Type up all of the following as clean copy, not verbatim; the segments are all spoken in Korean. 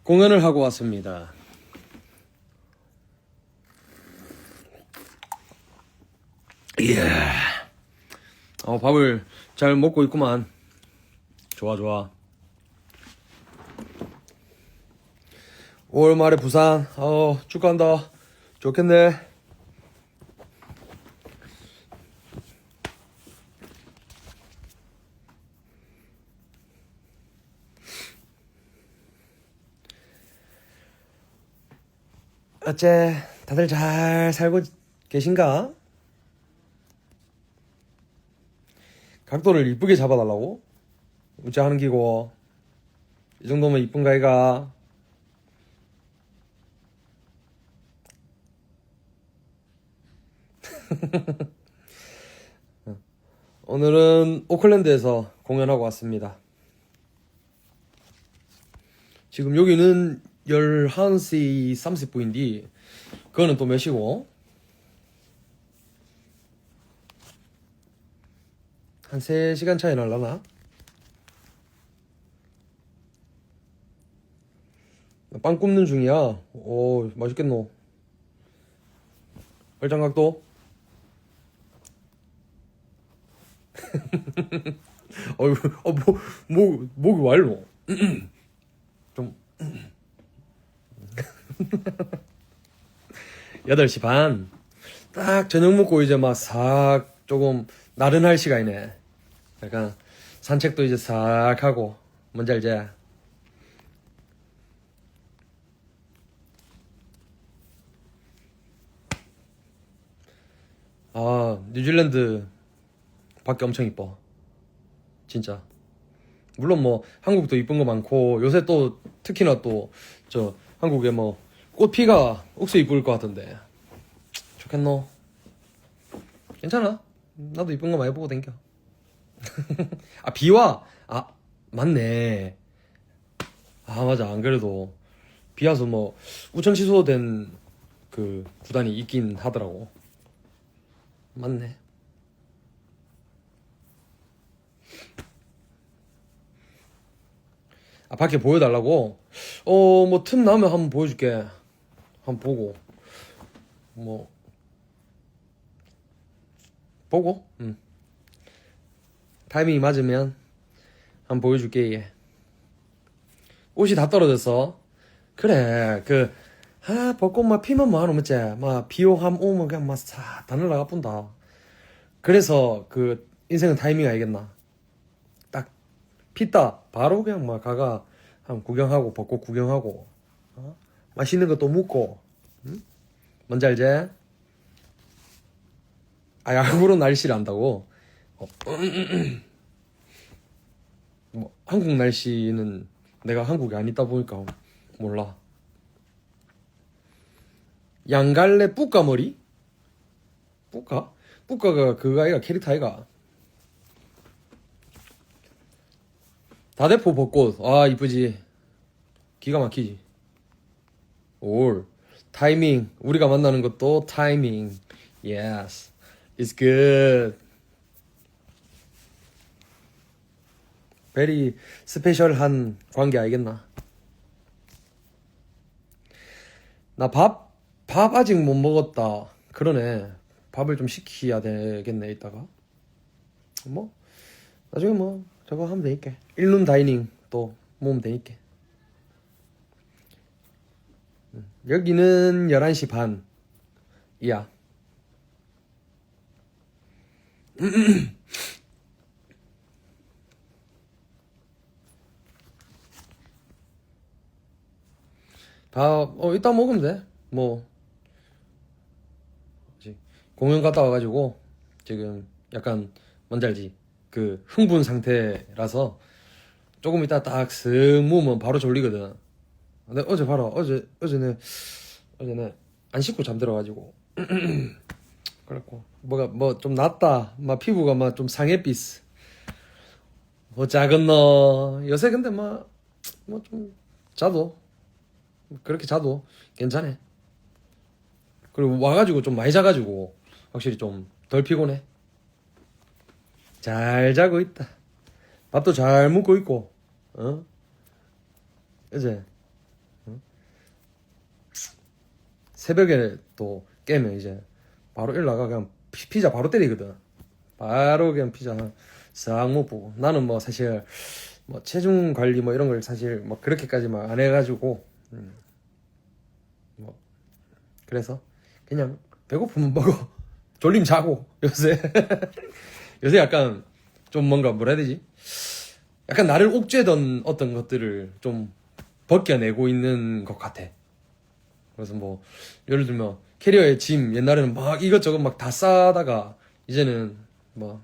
공연을 하고 왔습니다. 이야, 밥을 잘 먹고 있구만. 좋아 좋아. 5월 말에 부산 쭉 간다. 좋겠네. 어째 다들 잘 살고 계신가? 각도를 이쁘게 잡아달라고? 어째 하는 기고. 이 정도면 이쁜가 이가? 오늘은 오클랜드에서 공연하고 왔습니다. 지금 여기는 11시 30분인데 그거는 또 몇 시고? 한 3시간 차이 날라나? 빵 굽는 중이야. 오, 맛있겠노. 얼짱각도? 목이 와 일로? 좀 8시 반. 딱 저녁 먹고 이제 막 싹 조금 나른할 시간이네. 약간 산책도 이제 싹 하고. 뭔지 알지? 뉴질랜드 밖에 엄청 이뻐. 진짜. 물론 뭐 한국도 이쁜 거 많고 요새 또 특히나 또 저 한국에 뭐 꽃피가 옥수 이쁠 것 같던데. 좋겠노? 괜찮아. 나도 이쁜 거 많이 보고 댕겨. 비와. 맞네. 맞아. 안 그래도 비 와서 뭐 우천 취소된 그 구단이 있긴 하더라고. 맞네. 밖에 보여달라고? 뭐 틈 나면 한번 보여줄게. 한번 보고 뭐 보고 타이밍이 맞으면 한번 보여줄게. 얘 옷이 다 떨어졌어. 그래 벚꽃 막 피면 뭐하노 어째 막 비오함 오면 그냥 막싹다 날라가 뿐다. 그래서 그 인생은 타이밍 알겠나. 딱 피다 바로 그냥 막 가가 한번 구경하고 벚꽃 구경하고 맛있는 것도 먹고. 뭔지 알지? 야구로 날씨를 안다고? 뭐 한국 날씨는 내가 한국에 안 있다 보니까 몰라. 양갈래 뿌까머리? 뿌까? 뿌까가 그거 아이가 캐릭터 아이가? 다대포 벚꽃 이쁘지. 기가 막히지. 올 타이밍 우리가 만나는 것도 타이밍. Yes, it's good. very 스페셜한 관계 알겠나? 나 밥 아직 못 먹었다. 그러네. 밥을 좀 시켜야 되겠네 이따가. 뭐 나중에 뭐 저거 하면 되니까. 일룸 다이닝 또 모으면 되니까. 여기는 11시 반 이야. 이따 먹으면 돼. 뭐 공연 갔다 와가지고 지금 약간 뭔지 알지? 그 흥분 상태라서 조금 이따 딱 슥 모으면 바로 졸리거든. 근데 어제 봐라. 어제는 안 씻고 잠들어가지고 그렇고 뭐가 뭐 좀 낫다. 막 피부가 막 좀 상해비스. 뭐 작은 너 요새 근데 뭐 좀 자도 그렇게 자도 괜찮아. 그리고 와가지고 좀 많이 자가지고 확실히 좀 덜 피곤해. 잘 자고 있다. 밥도 잘 먹고 있고. 그지? 새벽에 또 깨면 이제 바로 일나가 그냥 피자 바로 때리거든. 바로 그냥 피자 싹 못 보고. 나는 뭐 사실 뭐 체중 관리 뭐 이런 걸 사실 뭐 그렇게까지만 안 해가지고 뭐 그래서 그냥 배고프면 먹어. 졸림 자고 요새. 요새 약간 좀 뭔가 뭐라 해야 되지? 약간 나를 옥죄던 어떤 것들을 좀 벗겨내고 있는 것 같아. 그래서 뭐 예를 들면 캐리어에 짐 옛날에는 막 이것저것 막 다 싸다가 이제는 뭐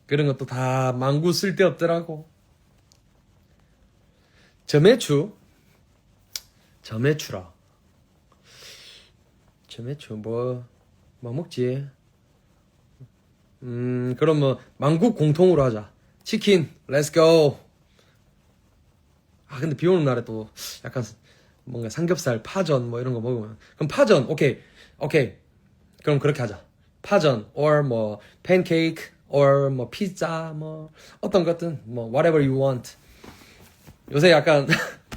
그런 것도 다 망구 쓸데없더라고. 저매추 저매추라. 저매추 뭐 먹지? 그럼 뭐 만국 공통으로 하자. 치킨 렛츠고. 아 근데 비 오는 날에 또 약간 뭔가 삼겹살 파전 뭐 이런 거 먹으면 그럼 파전 오케이 그럼 그렇게 하자. 파전 or 뭐 팬케이크 or 뭐 피자 뭐 어떤 것든 뭐 whatever you want. 요새 약간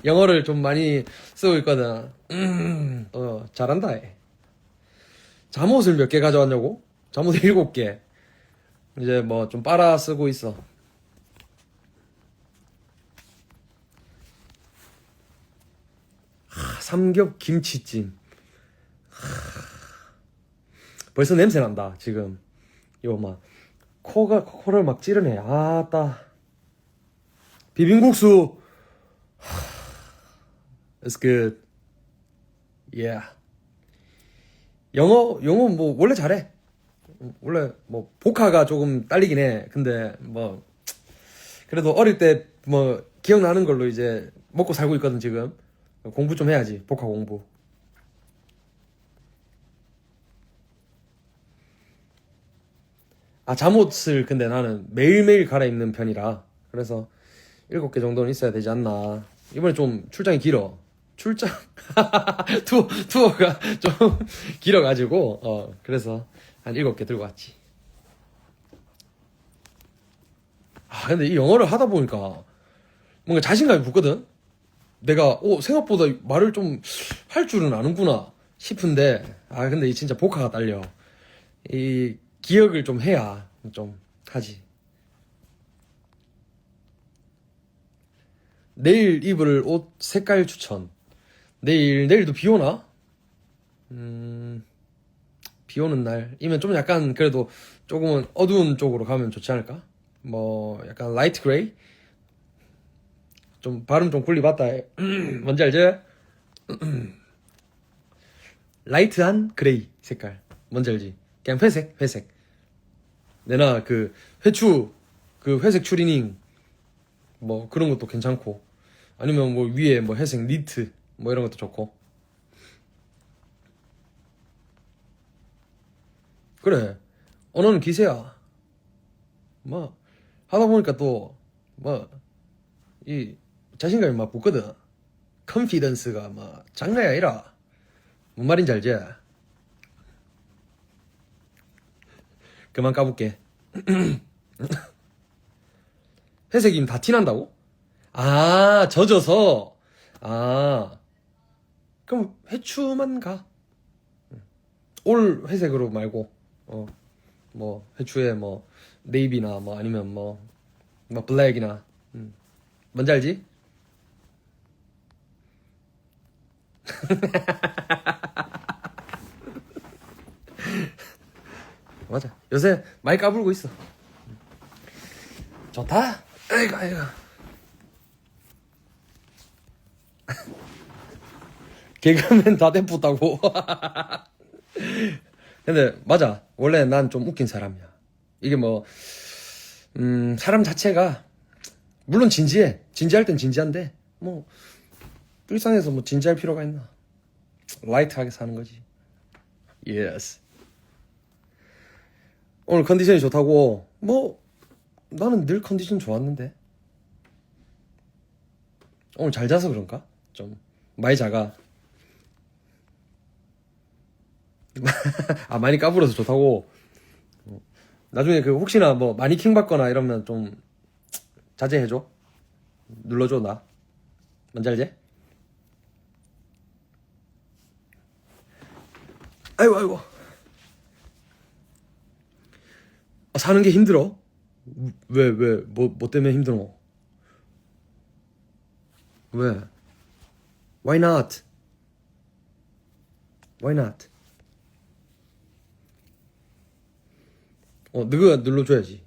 영어를 좀 많이 쓰고 있거든. 잘한다 해. 잠옷을 몇 개 가져왔냐고? 잠옷 7개. 이제 뭐 좀 빨아 쓰고 있어. 삼겹 김치찜. 벌써 냄새 난다 지금. 이거 막 코를 막 찌르네. 아따. 비빔국수. It's good. Yeah. 영어 뭐 원래 잘해. 원래 뭐 복화가 조금 딸리긴 해. 근데 뭐 그래도 어릴 때 뭐 기억나는 걸로 이제 먹고 살고 있거든 지금. 공부 좀 해야지. 복화 공부. 아 잠옷을 근데 나는 매일매일 갈아입는 편이라 그래서 7개 정도는 있어야 되지 않나. 이번에 좀 출장이 길어. 출장 투어가 좀 길어가지고 그래서 한 7개 들고 왔지. 아 근데 이 영어를 하다 보니까 뭔가 자신감이 붙거든. 내가 생각보다 말을 좀 할 줄은 아는구나 싶은데 아 근데 이 진짜 복화가 딸려. 이 기억을 좀 해야 좀 하지. 내일 입을 옷 색깔 추천. 내일도 비 오나? 비 오는 날이면 좀 약간 그래도 조금은 어두운 쪽으로 가면 좋지 않을까? 뭐 약간 라이트 그레이? 좀 발음 좀 굴리봤다. 뭔지 알지? 라이트한 그레이 색깔. 뭔지 알지? 그냥 회색. 내나 그 회추 그 회색 추리닝 뭐 그런 것도 괜찮고 아니면 뭐 위에 뭐 회색 니트 뭐 이런 것도 좋고. 그래 언어는 기세야. 뭐 하다 보니까 또 뭐 이 자신감이 막 붙거든. 컨피던스가 막 장난이 아니라. 뭔 말인지 알지? 그만 까볼게. 회색이면 다 티난다고? 아 젖어서. 아 그럼 회추만 가. 올 회색으로 말고 뭐 회추에 뭐 네이비나 뭐 아니면 뭐 블랙이나 뭔지 알지? 맞아 요새 많이 까불고 있어. 좋다. 아이고 개그맨 다 대쁘다고. 근데 맞아 원래 난 좀 웃긴 사람이야. 이게 뭐 사람 자체가 물론 진지할 땐 진지한데 뭐 일상에서 뭐 진지할 필요가 있나. 라이트하게 사는 거지. 예스. 오늘 컨디션이 좋다고. 뭐 나는 늘 컨디션 좋았는데 오늘 잘 자서 그런가? 좀 많이 자가. 아 많이 까불어서 좋다고. 나중에 그 혹시나 뭐 많이 킹 받거나 이러면 좀 자제해줘. 눌러줘 나. 뭔지 알지? 아이고 아이고. 아, 사는 게 힘들어? 뭐 때문에 힘들어? 왜? Why not? Why not? 너가 눌러줘야지.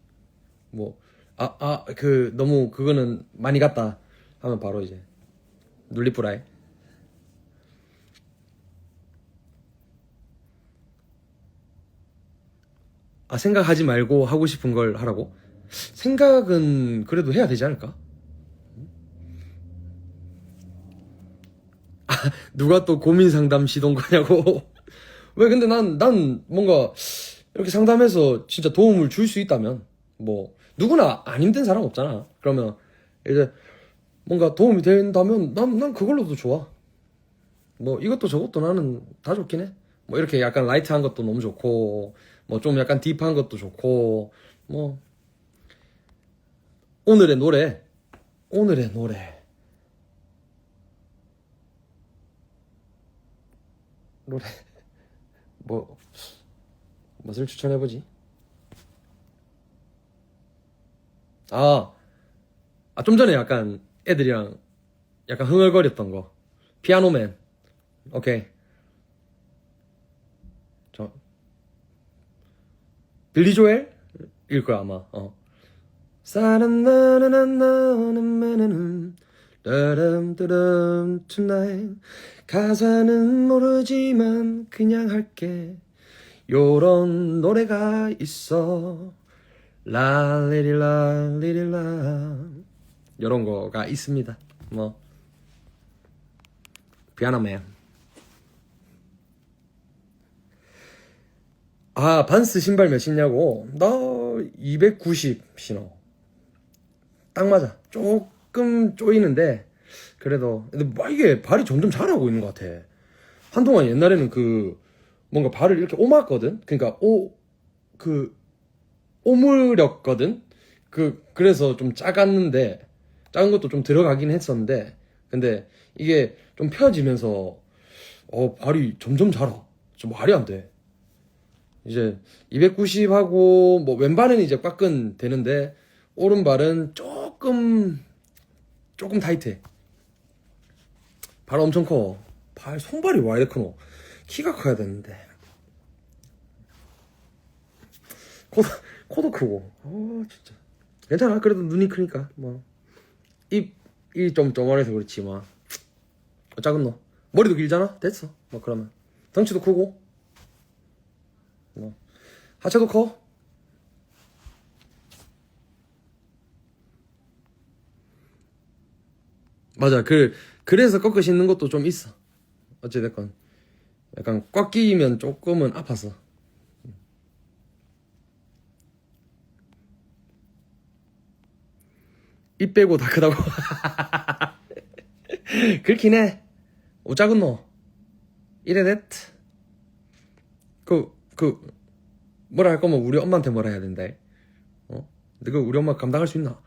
뭐, 너무 그거는 많이 갔다 하면 바로 이제 눌리뿌라이. 아, 생각하지 말고 하고 싶은 걸 하라고? 생각은 그래도 해야 되지 않을까? 누가 또 고민 상담 시동 거냐고. 왜 근데 난 뭔가 이렇게 상담해서 진짜 도움을 줄 수 있다면 뭐 누구나 안 힘든 사람 없잖아. 그러면 이제 뭔가 도움이 된다면 난 그걸로도 좋아. 뭐 이것도 저것도 나는 다 좋긴 해. 뭐 이렇게 약간 라이트한 것도 너무 좋고 뭐 좀 약간 딥한 것도 좋고 뭐 오늘의 노래 오늘의 노래 뭐 무엇을 추천해보지? 좀 전에 약간 애들이랑 약간 흥얼거렸던 거 피아노맨. 오케이. 저 빌리 조엘일 거야 아마. 사란나나나나나나나나 따람따람 tonight 가사는 모르지만 그냥 할게 요런 노래가 있어 랄리리라 리리라 요런 거가 있습니다. 뭐 피아노맨. 반스 신발 몇 신냐고? 나 290 신어. 딱 맞아. 조금 쪼이는데 그래도 근데 막 이게 발이 점점 자라고 있는 것 같아. 한동안 옛날에는 뭔가 발을 이렇게 오므렸거든. 그러니까 오므렸거든. 그래서 좀 작았는데 작은 것도 좀 들어가긴 했었는데 근데 이게 좀 펴지면서 발이 점점 자라. 좀 말이 안 돼. 이제 290하고 뭐 왼발은 이제 꽉끈 되는데 오른발은 조금 타이트해. 발 엄청 커. 손발이 와 이렇게 크노? 키가 커야 되는데. 코도 크고. 진짜. 괜찮아. 그래도 눈이 크니까. 뭐. 입이 좀 쪼만해서 그렇지, 뭐. 작은 너. 머리도 길잖아? 됐어. 뭐, 그러면. 덩치도 크고. 뭐. 하체도 커. 맞아. 그래서 꺾어 신는 것도 좀 있어. 어찌됐건. 약간 꽉 끼면 조금은 아파서. 입 빼고 다 크다고. 그렇긴 해. 작은 너. 이래 됐. 뭐라 할 거면 우리 엄마한테 뭐라 해야 된다. 너가 우리 엄마 감당할 수 있나?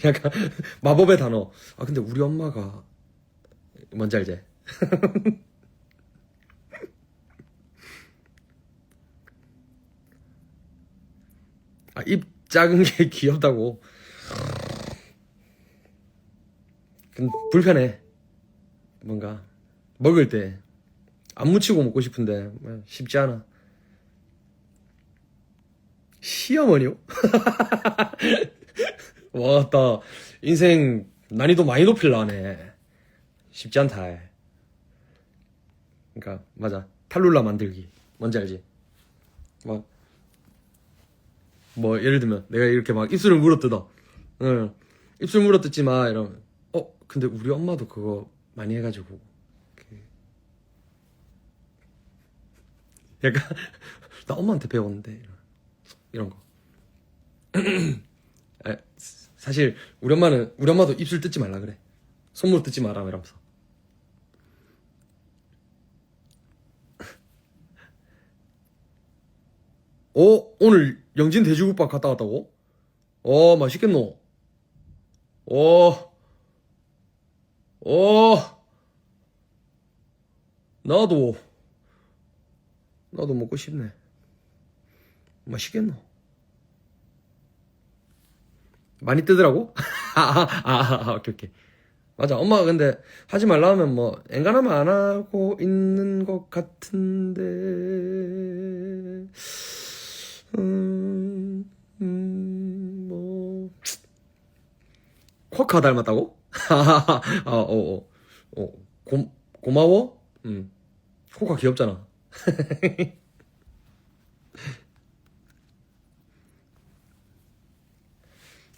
약간 마법의 단어. 근데 우리 엄마가 뭔지 알지? 입 작은 게 귀엽다고. 불편해. 뭔가 먹을 때 안 묻히고 먹고 싶은데 쉽지 않아. 시어머니요? 와나 인생 난이도 많이 높일라네. 쉽지 않다. 그러니까 맞아. 탈룰라 만들기 뭔지 알지? 뭐 예를 들면 내가 이렇게 막 입술을 물어뜯어. 응. 입술 물어뜯지 마 이러면 근데 우리 엄마도 그거 많이 해가지고 약간 나 엄마한테 배웠는데 이런 거. 사실 우리 엄마도 입술 뜯지 말라 그래. 손으로 뜯지 마라 이러면서. 오늘 영진 돼지국밥 갔다 왔다고? 맛있겠노? 오, 오, 나도 먹고 싶네. 맛있겠노? 많이 뜨더라고? 오케이. 맞아. 엄마가 근데 하지 말라 하면 뭐 엔간하면 안 하고 있는 것 같은데. 뭐 쿼카 닮았다고? 고마워? 쿼카 귀엽잖아.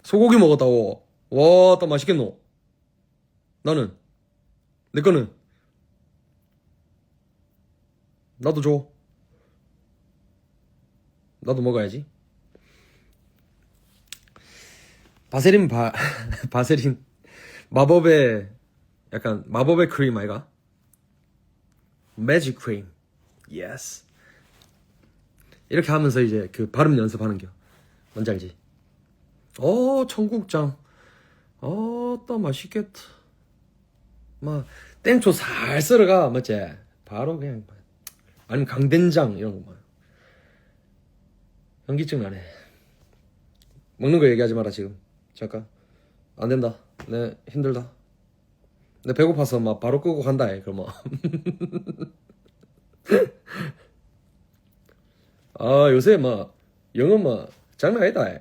소고기 먹었다고. 와, 딱 맛있겠노? 나는 내 거는 나도 줘. 나도 먹어야지. 바세린 바세린 마법의 약간 마법의 크림 아이가? 매직 크림. 예스. 이렇게 하면서 이제 그 발음 연습하는 겨. 뭔지 알지? 청국장. 또 맛있겠다. 막 땡초 살 썰어가 맞지? 바로 그냥 아니면 강된장 이런 거 막. 현기증 나네. 먹는 거 얘기하지 마라 지금. 잠깐. 안 된다. 내 힘들다. 내 배고파서 막 바로 끄고 간다 해. 그러면. 요새 막 영어 막 장난 아니다 해.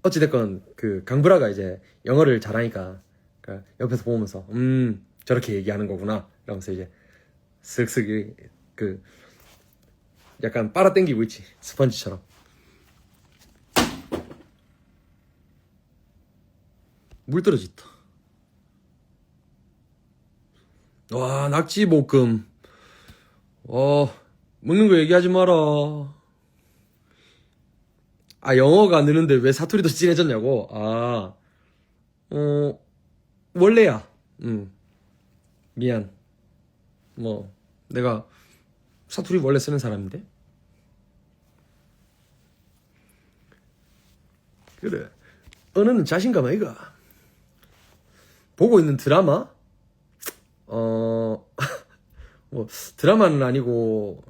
어찌됐건 그 강브라가 이제 영어를 잘하니까 그러니까 옆에서 보면서 저렇게 얘기하는 거구나 이러면서 이제 슥슥 그 약간 빨아당기고 있지. 스펀지처럼. 물 떨어졌다. 와, 낙지볶음. 먹는 거 얘기하지 마라. 영어가 느는데 왜 사투리도 진해졌냐고? 원래야. 미안. 뭐, 내가 사투리 원래 쓰는 사람인데? 그래. 언어는 자신감 아이가? 보고 있는 드라마? 뭐, 드라마는 아니고,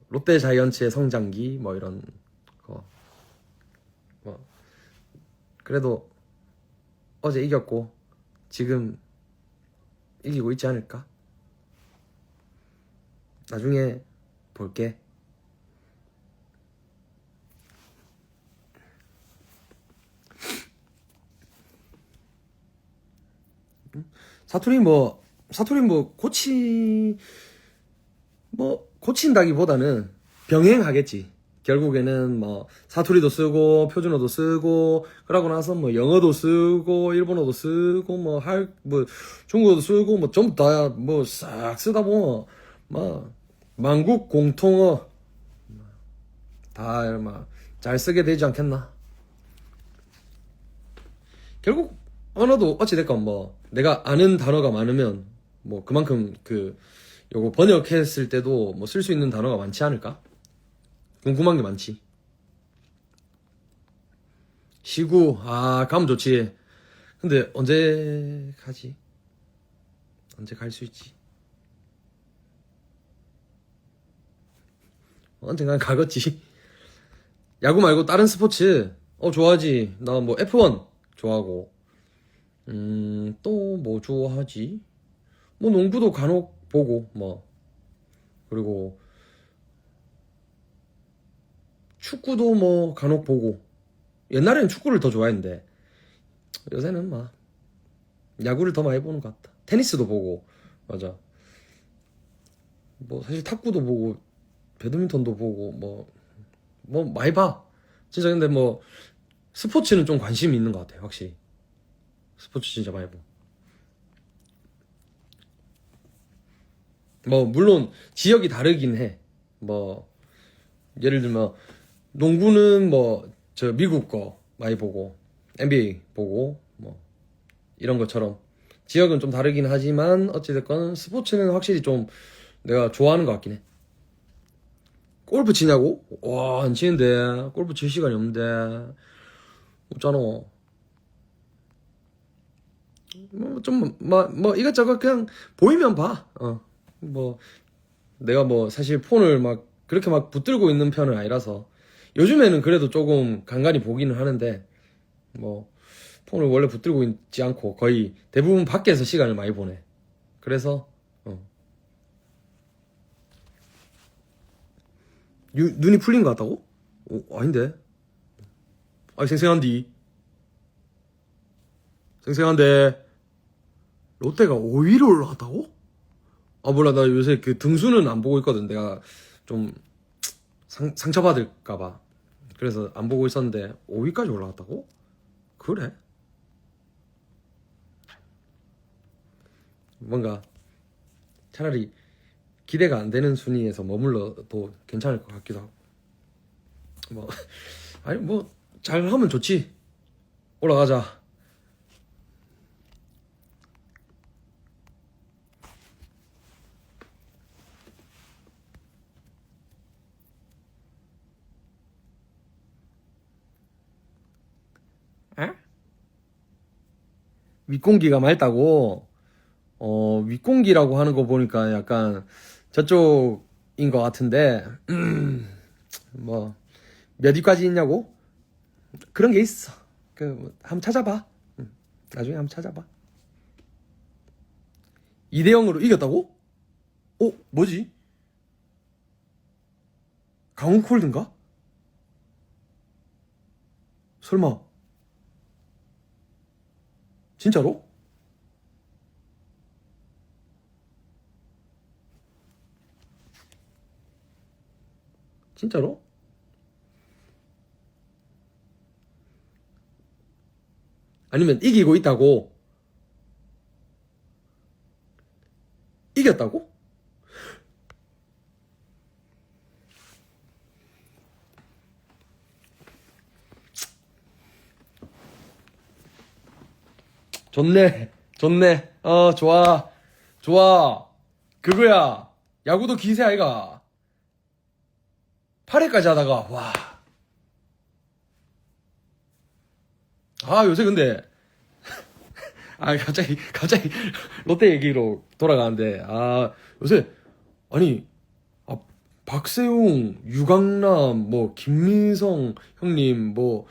롯데 자이언츠의 성장기, 뭐, 이런 거. 뭐, 그래도, 어제 이겼고, 지금, 이기고 있지 않을까? 나중에, 볼게. 사투리 뭐 고친다기보다는 병행하겠지. 결국에는 뭐 사투리도 쓰고 표준어도 쓰고 그러고 나서 뭐 영어도 쓰고 일본어도 쓰고 뭐 중국어도 쓰고 뭐 전부 다 뭐 싹 쓰다 보면 뭐 만국 공통어 다 막 잘 쓰게 되지 않겠나. 결국 언어도 어찌됐건 뭐 내가 아는 단어가 많으면 뭐 그만큼 요거 번역했을 때도 뭐 쓸 수 있는 단어가 많지 않을까? 궁금한 게 많지. 시구 가면 좋지. 근데 언제 가지? 언제 갈 수 있지? 언젠간 가겠지. 야구 말고 다른 스포츠 좋아하지. 나 뭐 F1 좋아하고 또 뭐 좋아하지? 뭐 농구도 간혹 보고 뭐 그리고 축구도 뭐 간혹 보고. 옛날에는 축구를 더 좋아했는데 요새는 막 야구를 더 많이 보는 것 같다. 테니스도 보고. 맞아. 뭐 사실 탁구도 보고 배드민턴도 보고 뭐 많이 봐 진짜. 근데 뭐 스포츠는 좀 관심이 있는 것 같아. 확실히 스포츠 진짜 많이 보고. 뭐 물론 지역이 다르긴 해. 뭐 예를 들면 농구는 뭐 저 미국 거 많이 보고 NBA 보고 뭐 이런 것처럼 지역은 좀 다르긴 하지만 어찌됐건 스포츠는 확실히 좀 내가 좋아하는 것 같긴 해. 골프 치냐고? 와, 안 치는데. 골프 칠 시간이 없는데. 없잖아. 뭐 이것저것 그냥 보이면 봐. 뭐 내가 뭐 사실 폰을 막 그렇게 막 붙들고 있는 편은 아니라서 요즘에는 그래도 조금 간간히 보기는 하는데 뭐 폰을 원래 붙들고 있지 않고 거의 대부분 밖에서 시간을 많이 보내. 그래서 눈이 풀린 것 같다고? 아닌데. 아니 생생한디. 생생한데 롯데가 5위로 올라갔다고? 아 몰라 나 요새 그 등수는 안 보고 있거든. 내가 좀 상처받을까봐 그래서 안 보고 있었는데 5위까지 올라갔다고? 그래? 뭔가 차라리 기대가 안 되는 순위에서 머물러도 괜찮을 것 같기도 하고 뭐 아니 뭐 잘하면 좋지. 올라가자. 에? 윗공기가 맑다고? 윗공기라고 하는 거 보니까 약간 저쪽인 것 같은데 뭐 몇 위까지 있냐고? 그런 게 있어. 뭐, 한번 찾아봐. 나중에 한번 찾아봐. 2대 0으로 이겼다고? 뭐지? 강원콜드인가? 설마 진짜로? 진짜로? 아니면 이기고 있다고? 이겼다고? 좋네. 좋네. 좋아. 좋아. 그거야. 야구도 기세 아이가. 8회까지 하다가, 와. 아, 요새 근데, 갑자기 롯데 얘기로 돌아가는데, 요새, 아니, 아, 박세웅, 유강남, 뭐, 김민성 형님, 뭐,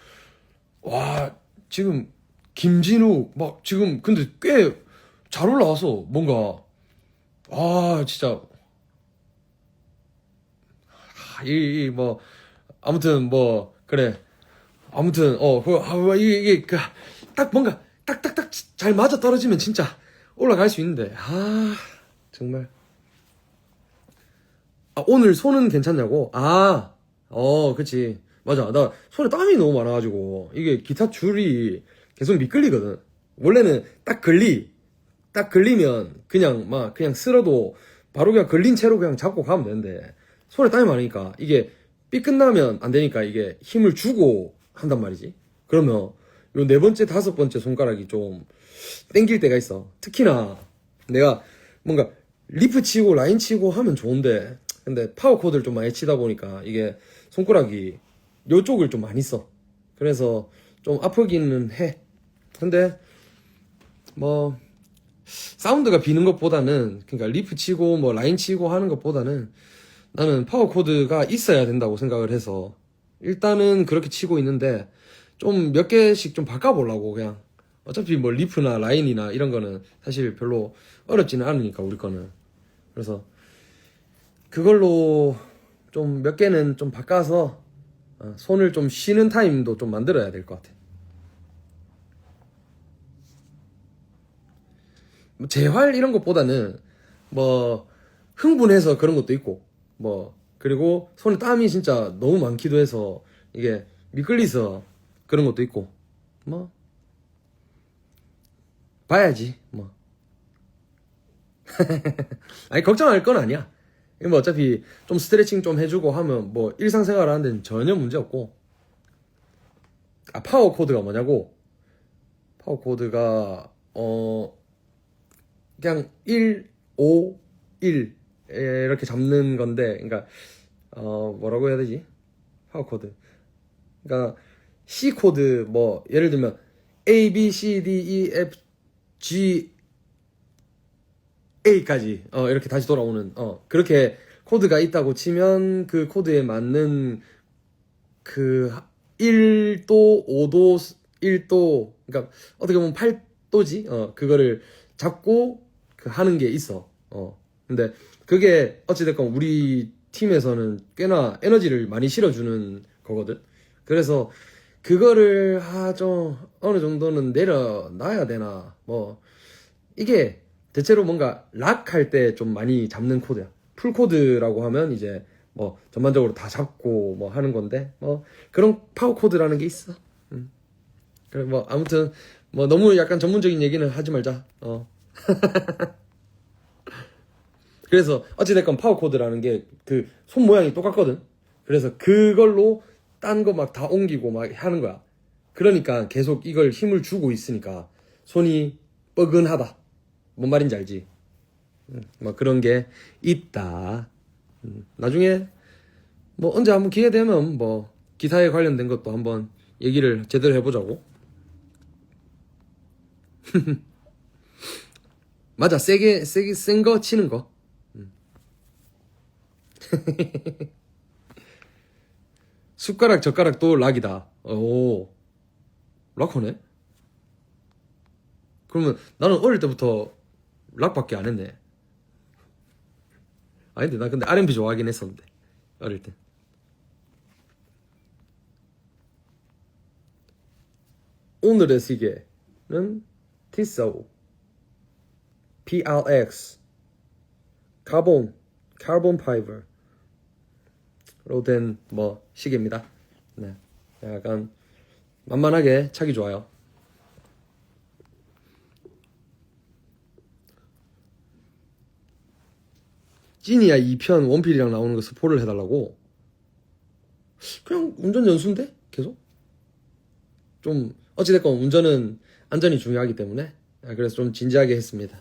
와, 지금, 김진욱, 막, 지금, 근데 꽤 잘 올라와서, 뭔가, 진짜, 뭐, 아무튼, 뭐, 그래. 아무튼, 딱 뭔가, 딱딱딱 잘 맞아 떨어지면 진짜 올라갈 수 있는데, 정말. 오늘 손은 괜찮냐고? 그치. 맞아. 나 손에 땀이 너무 많아가지고, 이게 기타 줄이 계속 미끌리거든. 원래는 딱 걸리면 그냥 쓸어도 바로 그냥 걸린 채로 그냥 잡고 가면 되는데, 손에 땀이 많으니까, 이게 삐 끝나면 안 되니까 이게 힘을 주고 한단 말이지. 그러면 요 네 번째, 다섯 번째 손가락이 좀 땡길 때가 있어. 특히나 내가 뭔가 리프 치고 라인 치고 하면 좋은데 근데 파워 코드를 좀 많이 치다 보니까 이게 손가락이 요쪽을 좀 많이 써. 그래서 좀 아프기는 해. 근데 뭐 사운드가 비는 것보다는 그러니까 리프 치고 뭐 라인 치고 하는 것보다는 나는 파워 코드가 있어야 된다고 생각을 해서 일단은 그렇게 치고 있는데 좀 몇 개씩 좀 바꿔보려고 그냥 어차피 뭐 리프나 라인이나 이런 거는 사실 별로 어렵지는 않으니까 우리 거는 그래서 그걸로 좀 몇 개는 좀 바꿔서 손을 좀 쉬는 타임도 좀 만들어야 될 것 같아. 뭐 재활 이런 것보다는 뭐 흥분해서 그런 것도 있고 뭐 그리고 손에 땀이 진짜 너무 많기도 해서 이게 미끌리서 그런 것도 있고 뭐 봐야지 뭐 아니 걱정할 건 아니야. 이거 뭐 어차피 좀 스트레칭 좀 해주고 하면 뭐 일상생활 하는 데는 전혀 문제 없고 파워 코드가 뭐냐고. 파워 코드가 그냥 1, 5, 1 이렇게 잡는 건데 그러니까 뭐라고 해야 되지? 파워 코드 그러니까 C 코드 뭐 예를 들면 A, B, C, D, E, F GA까지 이렇게 다시 돌아오는 그렇게 코드가 있다고 치면 그 코드에 맞는 그 1도, 5도, 1도 그러니까 어떻게 보면 8도지 그거를 잡고 그 하는 게 있어. 근데 그게 어찌됐건 우리 팀에서는 꽤나 에너지를 많이 실어주는 거거든. 그래서 그거를 좀 어느 정도는 내려놔야 되나 뭐 이게 대체로 뭔가 락 할 때 좀 많이 잡는 코드야. 풀 코드라고 하면 이제 뭐 전반적으로 다 잡고 뭐 하는 건데 뭐 그런 파워 코드라는 게 있어. 그래 뭐 아무튼 뭐 너무 약간 전문적인 얘기는 하지 말자. 그래서 어찌됐건 파워 코드라는 게 그 손 모양이 똑같거든. 그래서 그걸로 딴 거 막 다 옮기고 막 하는 거야. 그러니까 계속 이걸 힘을 주고 있으니까 손이 뻐근하다. 뭔 말인지 알지? 뭐 그런 게 있다. 나중에 뭐 언제 한번 기회 되면 뭐 기타에 관련된 것도 한번 얘기를 제대로 해보자고. 맞아, 세게 센 거 치는 거. 숟가락 젓가락 또 락이다. 오, 락커네? 그러면 나는 어릴 때부터 락밖에 안 했네. 아닌데 나 근데 R&B 좋아하긴 했었는데 어릴 때. 오늘의 시계는 티사우 PRX 카본 파이버로 된 뭐 시계입니다. 네, 약간 만만하게 차기 좋아요. 찐이야 2편 원필이랑 나오는 거 스포를 해달라고. 그냥 운전 연수인데 계속 좀 어찌됐건 운전은 안전이 중요하기 때문에 그래서 좀 진지하게 했습니다.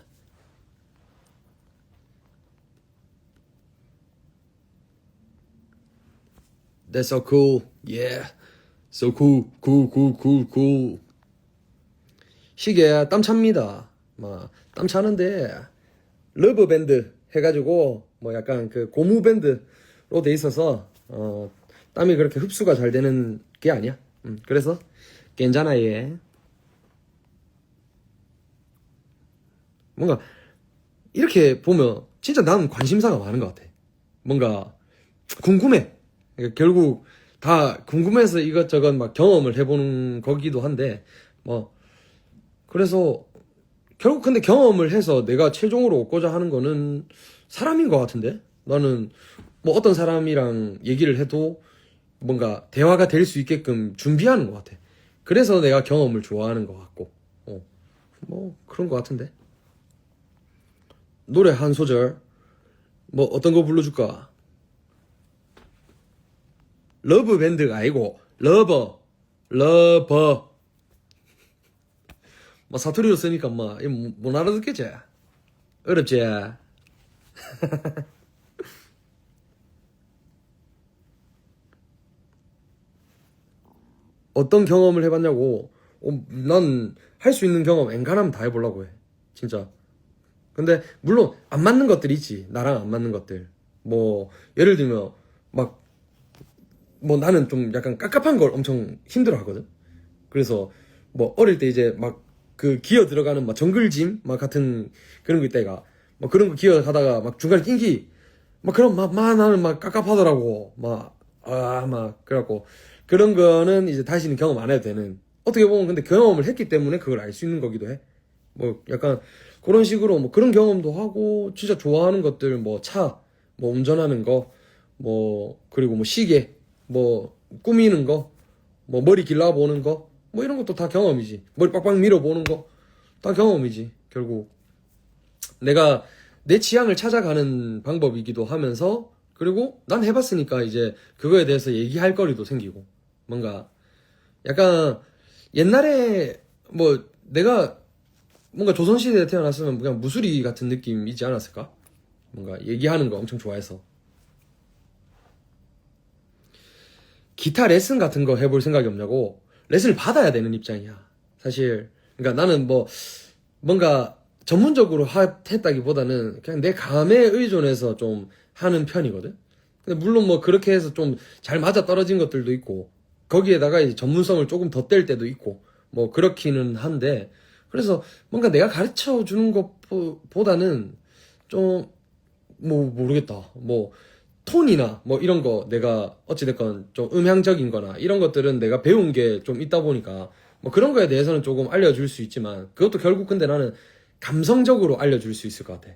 That's so cool. Yeah. So cool. 시계 땀 찹니다. 땀 차는데 러브 밴드 해가지고 뭐 약간 그 고무 밴드로 돼 있어서 땀이 그렇게 흡수가 잘 되는 게 아니야. 그래서 괜찮아 얘. 뭔가 이렇게 보면 진짜 나는 관심사가 많은 것 같아. 뭔가 궁금해. 그러니까 결국 다 궁금해서 이것저것 막 경험을 해보는 거기도 한데 뭐 그래서 결국 근데 경험을 해서 내가 최종으로 얻고자 하는 거는 사람인 것 같은데 나는 뭐 어떤 사람이랑 얘기를 해도 뭔가 대화가 될 수 있게끔 준비하는 것 같아. 그래서 내가 경험을 좋아하는 것 같고 뭐 그런 것 같은데. 노래 한 소절 뭐 어떤 거 불러줄까? 러브 밴드가 아니고 러버 뭐 사투리로 쓰니까 못 알아듣겠지? 어렵지? 어떤 경험을 해봤냐고. 난 할 수 있는 경험 엔간하면 다 해보려고 해 진짜. 근데 물론 안 맞는 것들이 있지. 나랑 안 맞는 것들. 뭐 예를 들면 막 뭐 나는 좀 약간 깝깝한 걸 엄청 힘들어 하거든. 그래서 뭐 어릴 때 이제 막 그 기어 들어가는 막 정글짐 막 같은 그런 거 있다가 뭐 그런 거 기어 가다가 막 중간에 낑기 막 그런 나는 막 깝깝하더라고. 그래갖고 그런 거는 이제 다시는 경험 안 해도 되는. 어떻게 보면 근데 경험을 했기 때문에 그걸 알 수 있는 거기도 해. 뭐 약간 그런 식으로 뭐 그런 경험도 하고 진짜 좋아하는 것들 뭐 차, 뭐 운전하는 거, 뭐 그리고 뭐 시계, 뭐 꾸미는 거, 뭐 머리 길러보는 거, 뭐 이런 것도 다 경험이지. 머리 빡빡 밀어보는 거 다 경험이지. 결국 내가 내 취향을 찾아가는 방법이기도 하면서 그리고 난 해봤으니까 이제 그거에 대해서 얘기할 거리도 생기고 뭔가 약간 옛날에 뭐 내가 뭔가 조선시대에 태어났으면 그냥 무수리 같은 느낌이지 않았을까? 뭔가 얘기하는 거 엄청 좋아해서 기타 레슨 같은 거 해볼 생각이 없냐고. 레슨을 받아야 되는 입장이야 사실. 그러니까 나는 뭐 뭔가 전문적으로 했다기보다는 그냥 내 감에 의존해서 좀 하는 편이거든. 근데 물론 뭐 그렇게 해서 좀 잘 맞아 떨어진 것들도 있고, 거기에다가 이제 전문성을 조금 덧댈 때도 있고, 뭐 그렇기는 한데, 그래서 뭔가 내가 가르쳐 주는 것보다는 좀, 뭐 모르겠다. 뭐 톤이나 뭐 이런 거 내가 어찌됐건 좀 음향적인 거나 이런 것들은 내가 배운 게 좀 있다 보니까 뭐 그런 거에 대해서는 조금 알려줄 수 있지만, 그것도 결국 근데 나는 감성적으로 알려줄 수 있을 것 같아.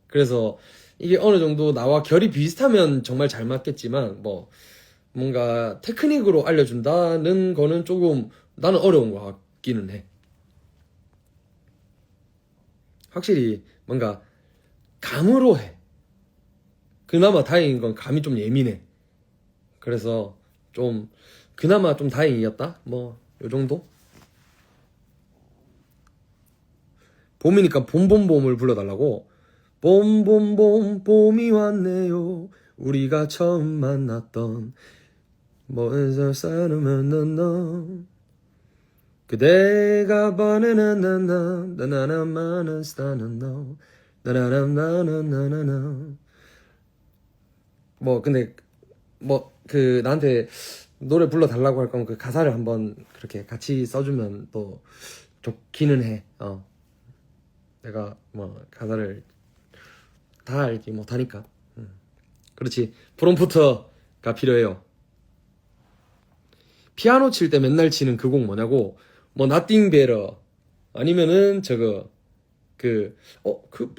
그래서 이게 어느 정도 나와 결이 비슷하면 정말 잘 맞겠지만, 뭐 뭔가 테크닉으로 알려준다는 거는 조금 나는 어려운 것 같기는 해. 확실히 뭔가 감으로 해. 그나마 다행인 건 감이 좀 예민해. 그래서 좀 그나마 좀 다행이었다. 뭐 요 정도? 봄이니까 봄봄봄을 불러달라고. 봄봄봄 봄이 왔네요. 우리가 처음 만났던 뭐에서 싸우면 넌 그대가 바나나나나 나나나나나 스타는 너 나나나나나나나. 뭐 근데 뭐 그 나한테 노래 불러달라고 할 거면 그 가사를 한번 그렇게 같이 써주면 또 좋기는 해. 내가 뭐 가사를 다 알지 못하니까. 그렇지. 프롬프터가 필요해요. 피아노 칠 때 맨날 치는 그 곡 뭐냐고. 뭐 Nothing Better 아니면은 저거 그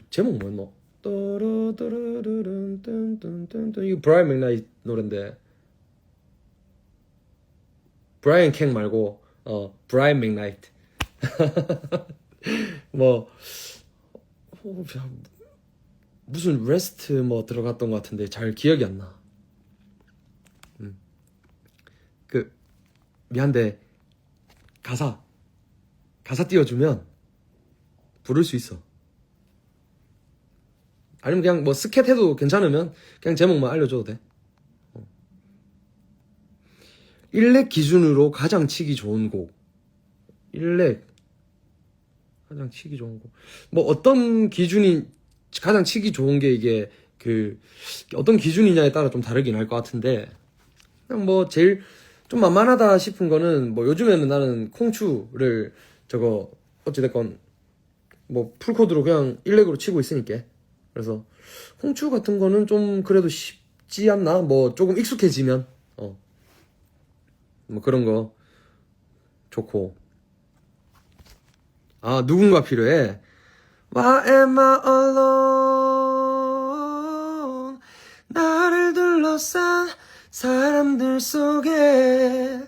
제목 뭐였노? 또르르르르른뚠뚠뚠뚠. 이거 브라이언 맥나이트 노랜데. 브라이언 캥 말고 브라이언 맥나이트. 뭐 무슨 레스트 뭐 들어갔던 것 같은데 잘 기억이 안 나. 그 미안데 가사 띄워주면 부를 수 있어. 아니면 그냥 뭐 스캣 해도 괜찮으면 그냥 제목만 알려줘도 돼. 일렉 기준으로 가장 치기 좋은 곡. 일렉 가장 치기 좋은 곡. 뭐 어떤 기준이 가장 치기 좋은 게 이게 그 어떤 기준이냐에 따라 좀 다르긴 할 것 같은데, 그냥 뭐 제일 좀 만만하다 싶은 거는 뭐 요즘에는 나는 콩추를 저거 어찌됐건 뭐 풀코드로 그냥 일렉으로 치고 있으니까. 그래서 콩추 같은 거는 좀 그래도 쉽지 않나? 뭐 조금 익숙해지면 뭐 그런 거 좋고. 누군가 필요해. Why am I alone? 나를 둘러싼 사람들 속에.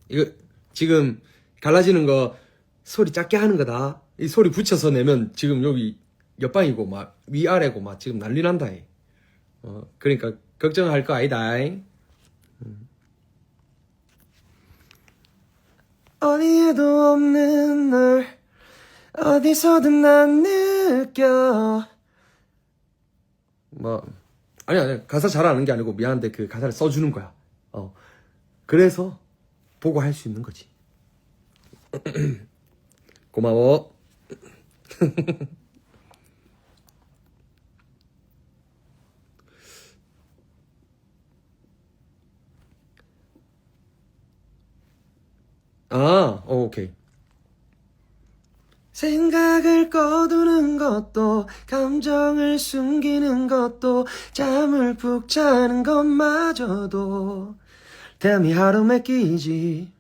이거 지금 갈라지는 거 소리 작게 하는 거다. 이 소리 붙여서 내면 지금 여기 옆방이고 막 위아래고 막 지금 난리 난다. 그러니까 걱정할 거 아니다. 어디에도 없는 널 어디서든 난 느껴. 뭐 아니야 가사 잘 아는 게 아니고 미안한데 그 가사를 써주는 거야. 그래서 보고 할 수 있는 거지. 고마워. 오케이. 생각을 꺼두는 것도 감정을 숨기는 것도 잠을 푹 자는 것마저도 Tell me how to make it easy.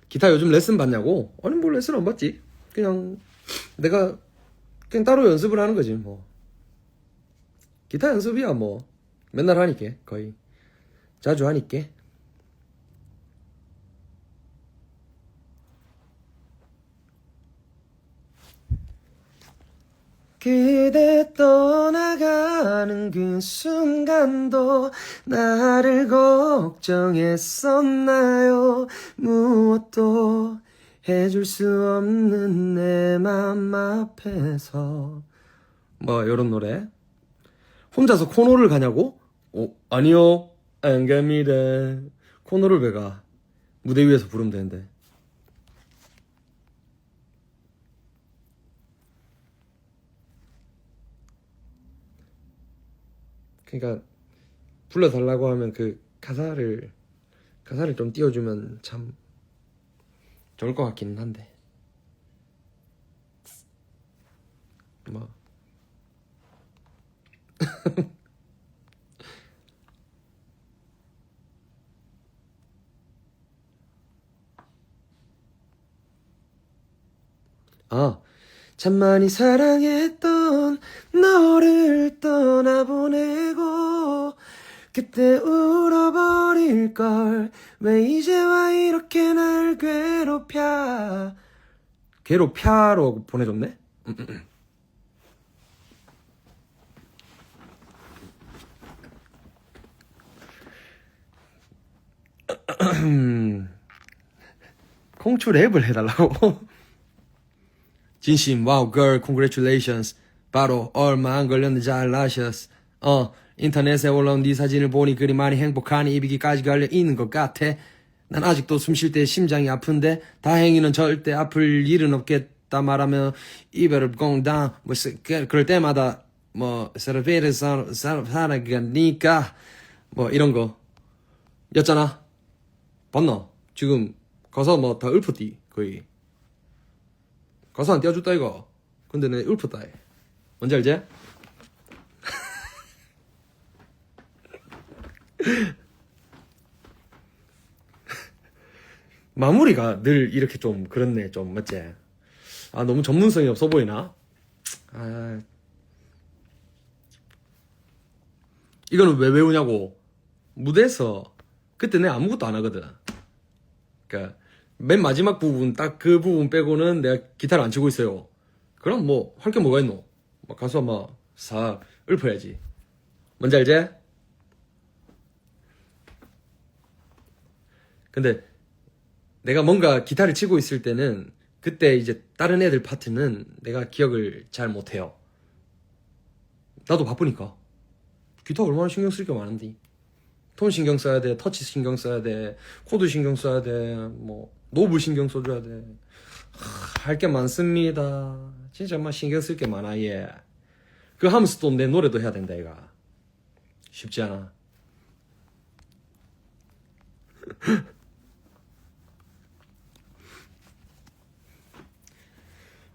기타 요즘 레슨 받냐고? 아니 뭐 레슨 안 받지. 그냥 내가 그냥 따로 연습을 하는 거지 뭐. 기타 연습이야 뭐 맨날 하니까 거의 자주 하니까. 그대 떠나가는 그 순간도 나를 걱정했었나요? 무엇도 해줄 수 없는 내 맘 앞에서. 뭐 요런 노래. 혼자서 코너를 가냐고? 아니요 안 갑니다. 코너를 왜 가? 무대 위에서 부르면 되는데. 그러니까 불러달라고 하면 그 가사를 좀 띄워주면 참 좋을 것 같기는 한데 뭐 참 많이 사랑했던 너를 떠나보내고 그때 울어버릴걸 왜 이제와 이렇게 날 괴롭혀로 보내줬네? 콩추 랩을 해달라고? 진심 wow girl congratulations 바로 얼마 안 걸렸는데 잘 나셨어 인터넷에 올라온 네 사진을 보니 그리 많이 행복하니 이비기까지 걸려 있는 것 같아 난 아직도 숨 쉴 때 심장이 아픈데 다행히는 절대 아플 일은 없겠다 말하며 이별을 공당 뭐 그럴 때마다 뭐 세르베르 살아가니까 뭐 이런 거 였잖아 봤나? 지금 가사 뭐 다 읊었디 거의 가사 안 띄워줬다 이거 근데 내 읊었다 해 뭔지 알지? 마무리가 늘 이렇게 좀 그렇네 좀 맞지? 아 너무 전문성이 없어 보이나? 아 이거는 왜 외우냐고 무대에서 그때 내가 아무것도 안 하거든 그니까 맨 마지막 부분 딱 그 부분 빼고는 내가 기타를 안 치고 있어요 그럼 뭐 할 게 뭐가 있노? 막 가서 막 싹 읊어야지 뭔지 알지? 근데 내가 뭔가 기타를 치고 있을 때는 그때 이제 다른 애들 파트는 내가 기억을 잘 못해요 나도 바쁘니까 기타 얼마나 신경 쓸 게 많은데 톤 신경 써야 돼 터치 신경 써야 돼 코드 신경 써야 돼뭐 노브 신경 써줘야 돼 할 게 많습니다 진짜 막 신경 쓸 게 많아 얘 그거 하면서 또 내 노래도 해야 된다 얘가 쉽지 않아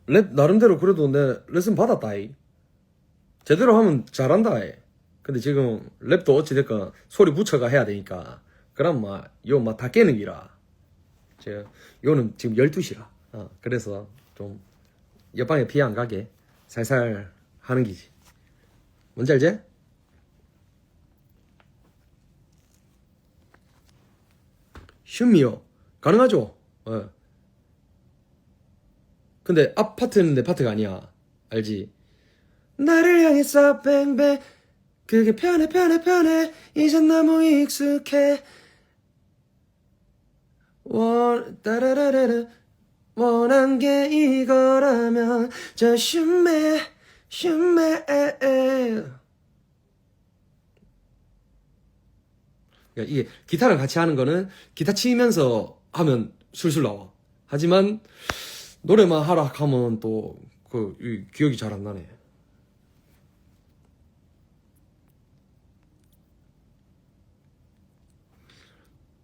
랩 나름대로 그래도 내 레슨 받았다 이 제대로 하면 잘한다 이 근데 지금 랩도 어찌됐건 소리 붙여가 해야 되니까 그럼 막 다 깨는 기라 요는 지금 12시라 그래서 좀 옆방에 비 안 가게 살살 하는 기지 뭔지 알지? 슈미요 가능하죠? 근데 앞 파트는 내 파트가 아니야 알지? 나를 향해서 뱅뱅 그게 편해 이젠 너무 익숙해 따라라라라 원한 게 이거라면 저 shum매 그러니까 이게 기타를 같이 하는 거는 기타 치면서 하면 술술 나와 하지만 노래만 하라 하면 또 그 기억이 잘 안 나네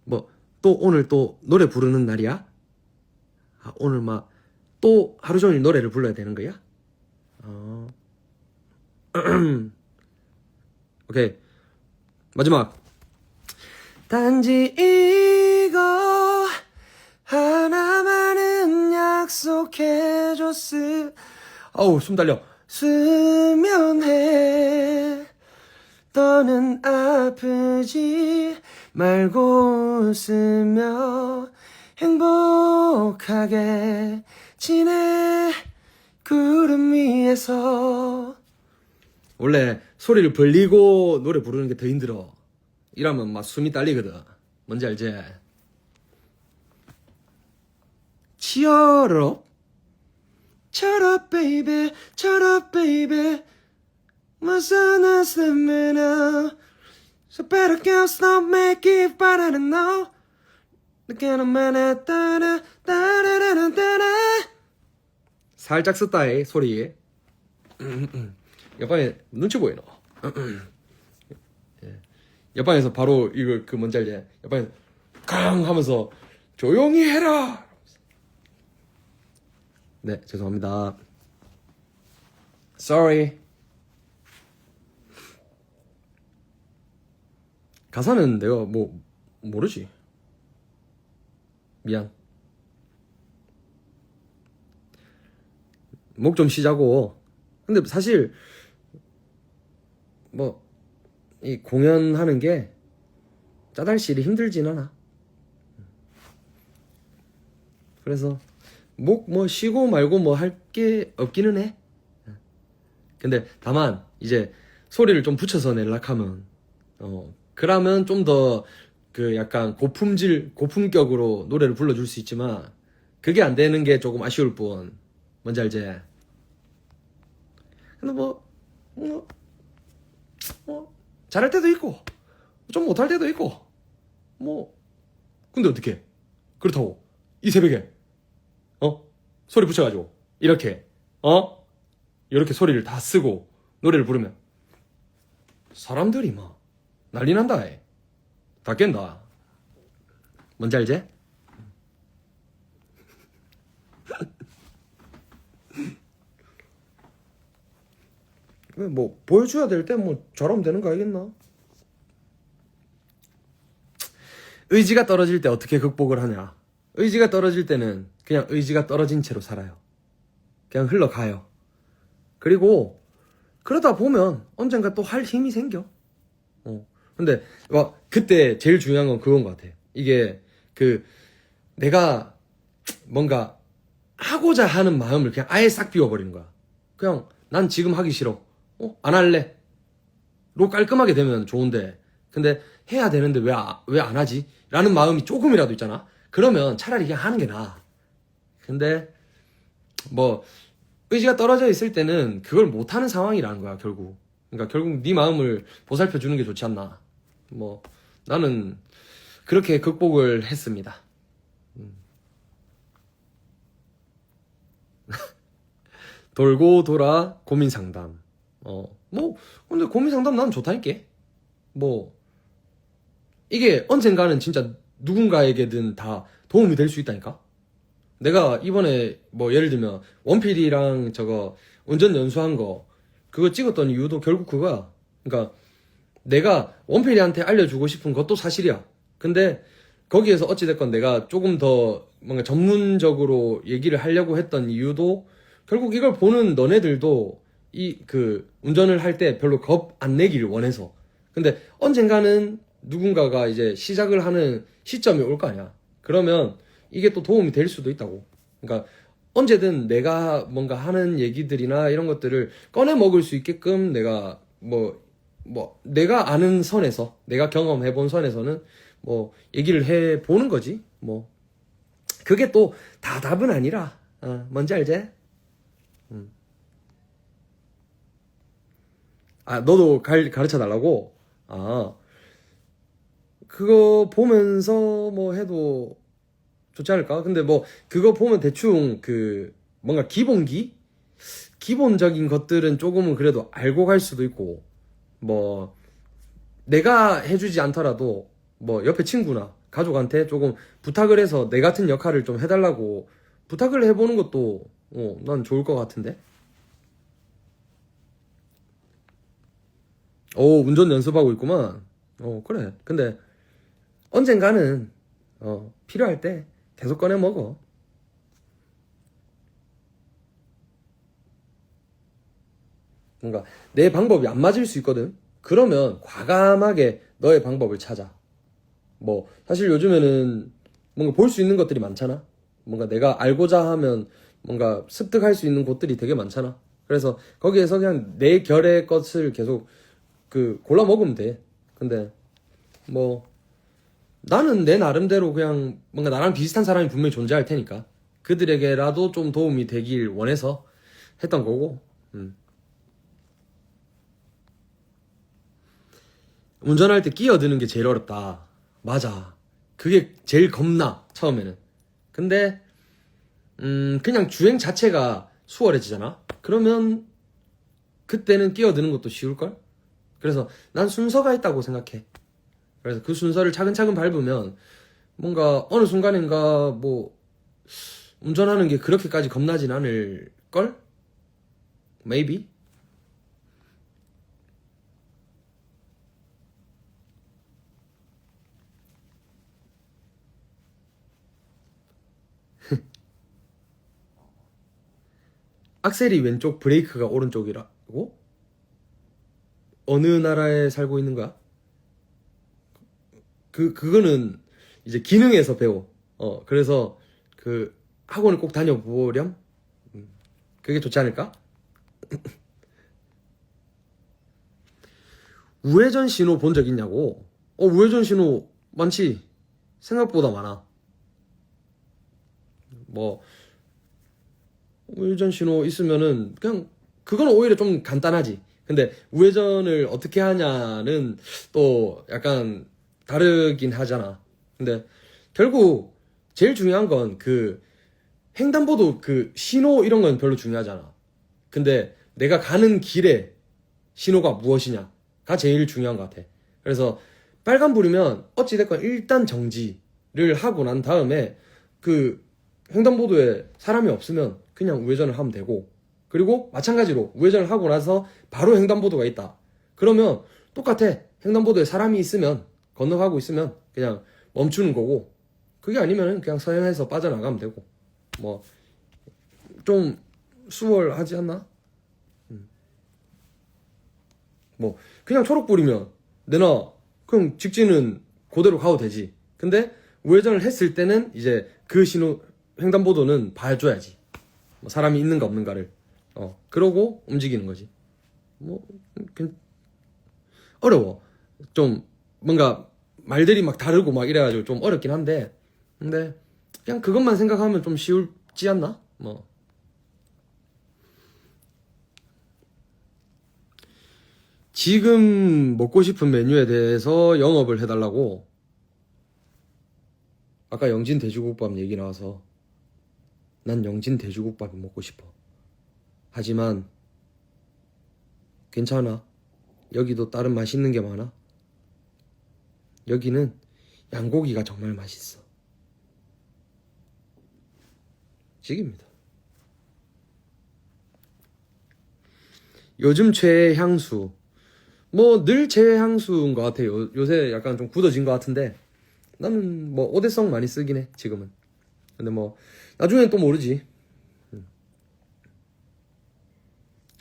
뭐 또 오늘 또 노래 부르는 날이야? 오늘 막 또 하루 종일 노래를 불러야 되는 거야? 오케이 마지막 단지 이거 하나만은 약속해줬어 어우 숨 달려 수면해 너는 아프지 말고 웃으며 행복하게 지내 구름 위에서 원래 소리를 벌리고 노래 부르는 게 더 힘들어 이러면 막 숨이 딸리거든 뭔지 알지? Cheer up baby My son has the minute So better can't stop make it better than now Looking a minute 따라라라라라 살짝 썼다 이 소리 옆방에 눈치 보이노 옆방에서 바로 이거 그 뭔지 알지? 옆방에서 강 하면서 조용히 해라. 네, 죄송합니다. Sorry. 가사는 내가 뭐 모르지. 미안. 목 좀 쉬자고. 근데 사실 뭐 이 공연하는 게 짜달실이 힘들진 않아. 그래서 목 뭐 쉬고 말고 뭐 할 게 없기는 해. 근데 다만 이제 소리를 좀 붙여서 내려고 하면 그러면 좀 더 그 약간 고품격으로 노래를 불러줄 수 있지만 그게 안 되는 게 조금 아쉬울 뿐. 뭔지 알지? 근데 뭐 잘할 때도 있고 좀 못할 때도 있고 뭐 근데 어떻게 그렇다고 이 새벽에 소리 붙여가지고 이렇게 이렇게 소리를 다 쓰고 노래를 부르면 사람들이 막 난리 난다. 다 깬다. 뭔지 알지? 뭐 보여줘야 될 때 뭐 잘하면 되는 거 알겠나? 의지가 떨어질 때 어떻게 극복을 하냐? 의지가 떨어질 때는 그냥 의지가 떨어진 채로 살아요. 그냥 흘러가요. 그리고 그러다 보면 언젠가 또 할 힘이 생겨. 근데 그때 제일 중요한 건 그건 것 같아. 이게 내가 뭔가 하고자 하는 마음을 그냥 아예 싹 비워버리는 거야. 그냥 난 지금 하기 싫어. 안 할래. 로 깔끔하게 되면 좋은데 근데 해야 되는데 왜 안 하지? 라는 마음이 조금이라도 있잖아. 그러면 차라리 그냥 하는 게 나아. 근데 뭐 의지가 떨어져 있을 때는 그걸 못하는 상황이라는 거야 결국. 그러니까 결국 네 마음을 보살펴 주는 게 좋지 않나. 뭐 나는 그렇게 극복을 했습니다. 돌고 돌아 고민 상담. 뭐 근데 고민 상담 나는 좋다니까. 뭐 이게 언젠가는 진짜 누군가에게든 다 도움이 될 수 있다니까. 내가 이번에 뭐 예를 들면 원필이랑 저거 운전 연수한 거 그거 찍었던 이유도 결국 그거야. 그러니까 내가 원필이한테 알려주고 싶은 것도 사실이야. 근데 거기에서 어찌됐건 내가 조금 더 뭔가 전문적으로 얘기를 하려고 했던 이유도 결국 이걸 보는 너네들도 운전을 할 때 별로 겁 안 내기를 원해서. 근데 언젠가는 누군가가 이제 시작을 하는 시점이 올 거 아니야. 그러면 이게 또 도움이 될 수도 있다고. 그러니까 언제든 내가 뭔가 하는 얘기들이나 이런 것들을 꺼내 먹을 수 있게끔 내가 내가 아는 선에서, 내가 경험해본 선에서는 뭐 얘기를 해보는 거지. 뭐 그게 또 다 답은 아니라. 뭔지 알지? 너도 가르쳐 달라고? 그거 보면서 뭐 해도 좋지 않을까? 근데 뭐 그거 보면 대충 뭔가 기본적인 것들은 조금은 그래도 알고 갈 수도 있고, 뭐 내가 해주지 않더라도 뭐 옆에 친구나 가족한테 조금 부탁을 해서 내 같은 역할을 좀 해달라고 부탁을 해보는 것도 난 좋을 것 같은데. 운전 연습하고 있구만. 그래. 근데 언젠가는 필요할 때 계속 꺼내 먹어. 뭔가 내 방법이 안 맞을 수 있거든. 그러면 과감하게 너의 방법을 찾아. 뭐 사실 요즘에는 뭔가 볼 수 있는 것들이 많잖아. 뭔가 내가 알고자 하면 뭔가 습득할 수 있는 곳들이 되게 많잖아. 그래서 거기에서 그냥 내 결의 것을 계속 골라 먹으면 돼. 근데 뭐 나는 내 나름대로 그냥 뭔가 나랑 비슷한 사람이 분명히 존재할 테니까 그들에게라도 좀 도움이 되길 원해서 했던 거고. 운전할 때 끼어드는 게 제일 어렵다. 맞아. 그게 제일 겁나 처음에는. 근데 그냥 주행 자체가 수월해지잖아. 그러면 그때는 끼어드는 것도 쉬울걸? 그래서 난 순서가 있다고 생각해. 그래서 그 순서를 차근차근 밟으면 뭔가 어느 순간인가 뭐 운전하는 게 그렇게까지 겁나진 않을 걸? Maybe? 악셀이 왼쪽, 브레이크가 오른쪽이라고? 어느 나라에 살고 있는 거야? 그거는 이제 기능에서 배워. 그래서 그 학원을 꼭 다녀보렴? 그게 좋지 않을까? 우회전 신호 본 적 있냐고? 우회전 신호 많지? 생각보다 많아. 뭐, 우회전 신호 있으면은 그냥 그건 오히려 좀 간단하지. 근데 우회전을 어떻게 하냐는 또 약간 다르긴 하잖아. 근데 결국 제일 중요한 건 그 횡단보도 그 신호 이런 건 별로 중요하잖아. 근데 내가 가는 길에 신호가 무엇이냐가 제일 중요한 것 같아. 그래서 빨간불이면 어찌됐건 일단 정지를 하고 난 다음에 그 횡단보도에 사람이 없으면 그냥 우회전을 하면 되고, 그리고 마찬가지로 우회전을 하고 나서 바로 횡단보도가 있다. 그러면 똑같아. 횡단보도에 사람이 있으면, 건너가고 있으면 그냥 멈추는 거고, 그게 아니면 그냥 서행해서 빠져나가면 되고. 뭐 좀 수월하지 않나? 뭐 그냥 초록불이면 내나 그냥 직진은 그대로 가도 되지. 근데 우회전을 했을 때는 이제 그 신호 횡단보도는 봐줘야지. 뭐 사람이 있는가 없는가를. 그러고 움직이는 거지. 뭐 어려워. 좀 뭔가 말들이 막 다르고 막 이래가지고 좀 어렵긴 한데, 근데 그냥 그것만 생각하면 좀 쉬울지 않나? 뭐 지금 먹고 싶은 메뉴에 대해서 영업을 해달라고. 아까 영진 돼지국밥 얘기 나와서 난 영진 돼지국밥이 먹고 싶어. 하지만 괜찮아. 여기도 다른 맛있는 게 많아. 여기는 양고기가 정말 맛있어. 찍입니다. 요즘 최애 향수. 뭐 늘 최애 향수인 것 같아요. 요새 약간 좀 굳어진 것 같은데 나는 뭐 오대성 많이 쓰긴 해 지금은. 근데 뭐 나중엔 또 모르지.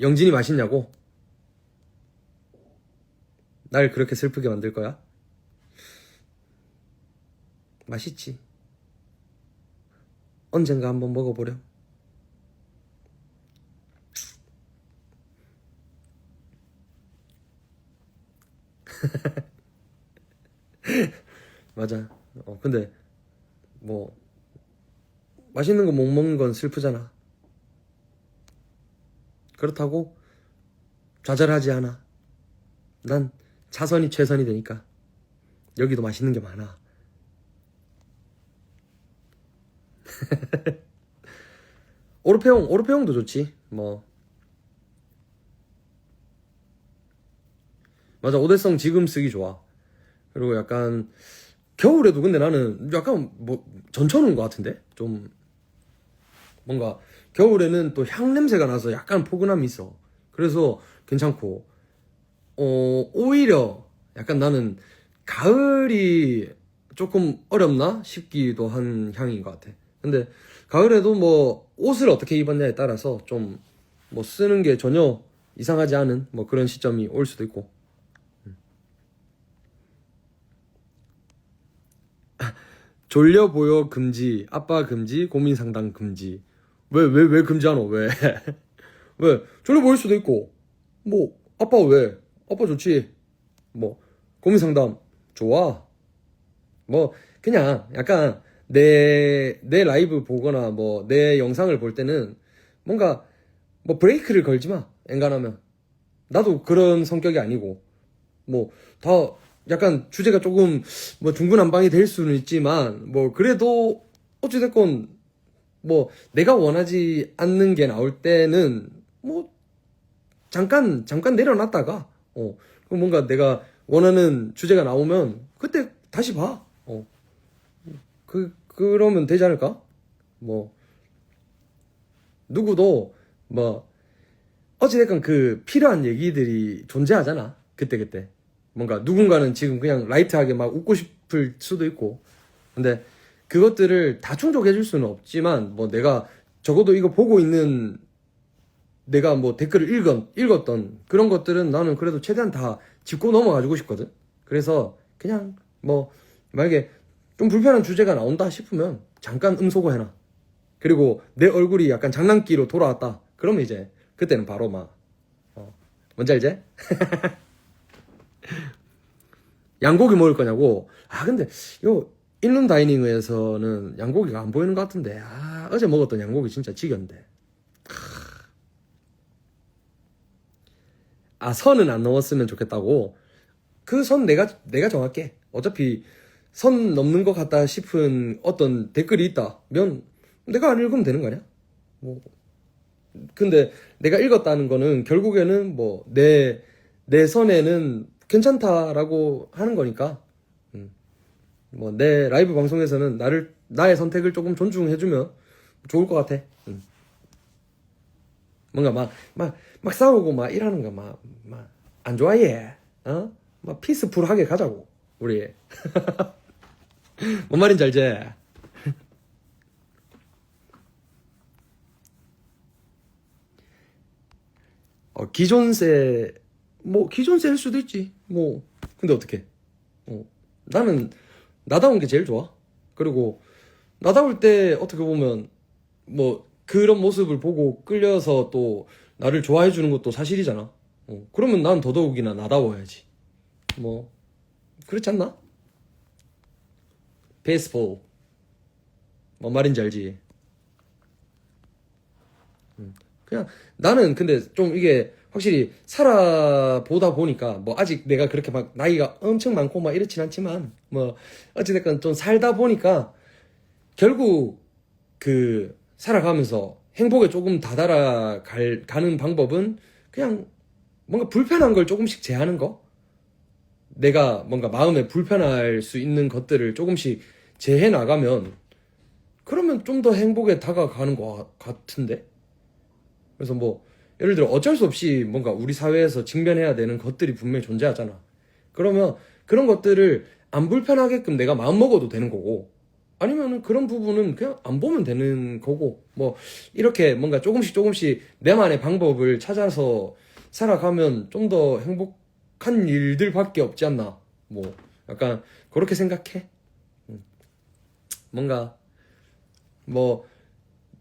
영진이 맛있냐고? 날 그렇게 슬프게 만들 거야? 맛있지. 언젠가 한번 먹어보렴. 맞아. 근데 뭐 맛있는 거 못 먹는 건 슬프잖아. 그렇다고 좌절하지 않아. 난 차선이 최선이 되니까. 여기도 맛있는 게 많아. 오르페옹도 좋지. 뭐 맞아, 오대성 지금 쓰기 좋아. 그리고 약간 겨울에도 근데 나는 약간 뭐 전천후인 것 같은데? 좀 뭔가 겨울에는 또 향 냄새가 나서 약간 포근함이 있어. 그래서 괜찮고, 오히려 약간 나는 가을이 조금 어렵나 싶기도 한 향인 것 같아. 근데 가을에도 뭐 옷을 어떻게 입었냐에 따라서 좀 뭐 쓰는 게 전혀 이상하지 않은 뭐 그런 시점이 올 수도 있고. 졸려 보여 금지, 아빠 금지, 고민 상담 금지. 왜 금지하노? 왜? 왜? 졸려 보일 수도 있고, 뭐, 아빠 왜? 아빠 좋지. 뭐, 고민 상담 좋아. 뭐, 그냥 약간 내 라이브 보거나 뭐, 내 영상을 볼 때는 뭔가 뭐 브레이크를 걸지 마. 엔간하면. 나도 그런 성격이 아니고, 뭐, 다 약간 주제가 조금 뭐 중구난방이 될 수는 있지만, 뭐, 그래도 어찌됐건 뭐, 내가 원하지 않는 게 나올 때는 뭐, 잠깐 내려놨다가, 그럼 뭔가 내가 원하는 주제가 나오면 그때 다시 봐. 그러면 되지 않을까? 뭐 누구도 뭐 어찌됐건 그 필요한 얘기들이 존재하잖아. 그때 뭔가 누군가는 지금 그냥 라이트하게 막 웃고 싶을 수도 있고, 근데 그것들을 다 충족해 줄 수는 없지만, 뭐 내가 적어도 이거 보고 있는 내가 뭐 댓글을 읽었던 그런 것들은 나는 그래도 최대한 다 짚고 넘어가 주고 싶거든. 그래서 그냥 뭐 만약에 좀 불편한 주제가 나온다 싶으면 잠깐 음소거 해놔. 그리고 내 얼굴이 약간 장난기로 돌아왔다 그러면 이제 그때는 바로 막 뭔지 알지? 양고기 먹을 거냐고. 근데 요 인룸 다이닝에서는 양고기가 안 보이는 것 같은데, 어제 먹었던 양고기 진짜 지겼는데. 선은 안 넘었으면 좋겠다고. 그 선 내가 정할게. 어차피 선 넘는 것 같다 싶은 어떤 댓글이 있다면 내가 안 읽으면 되는 거 아니야? 뭐 근데 내가 읽었다는 거는 결국에는 뭐 내 선에는 괜찮다라고 하는 거니까, 뭐 내 라이브 방송에서는 나의 선택을 조금 존중해주면 좋을 것 같아. 뭔가 막 싸우고 막 이러는 거 막 안 좋아해. 막 피스풀하게 가자고 우리. 뭔 말인지 알지? 기존세, 뭐 기존세일 수도 있지. 뭐 근데 어떻게? 나는 나다운 게 제일 좋아. 그리고 나다울 때 어떻게 보면 뭐 그런 모습을 보고 끌려서 또 나를 좋아해 주는 것도 사실이잖아. 그러면 난 더더욱이나 나다워야지. 뭐 그렇지 않나? 베이스볼. 뭔 말인지 알지? 그냥 나는 근데 좀 이게 확실히 살아보다 보니까, 뭐 아직 내가 그렇게 막 나이가 엄청 많고 막 이렇진 않지만, 뭐 어찌됐건 좀 살다 보니까 결국 그 살아가면서 행복에 조금 가는 방법은 그냥 뭔가 불편한 걸 조금씩 제하는 거. 내가 뭔가 마음에 불편할 수 있는 것들을 조금씩 제해 나가면, 그러면 좀 더 행복에 다가가는 것 같은데. 그래서 뭐 예를 들어 어쩔 수 없이 뭔가 우리 사회에서 직면해야 되는 것들이 분명히 존재하잖아. 그러면 그런 것들을 안 불편하게끔 내가 마음 먹어도 되는 거고, 아니면은 그런 부분은 그냥 안 보면 되는 거고, 뭐 이렇게 뭔가 조금씩 내만의 방법을 찾아서 살아가면 좀 더 행복한 일들밖에 없지 않나. 뭐 약간 그렇게 생각해. 뭔가 뭐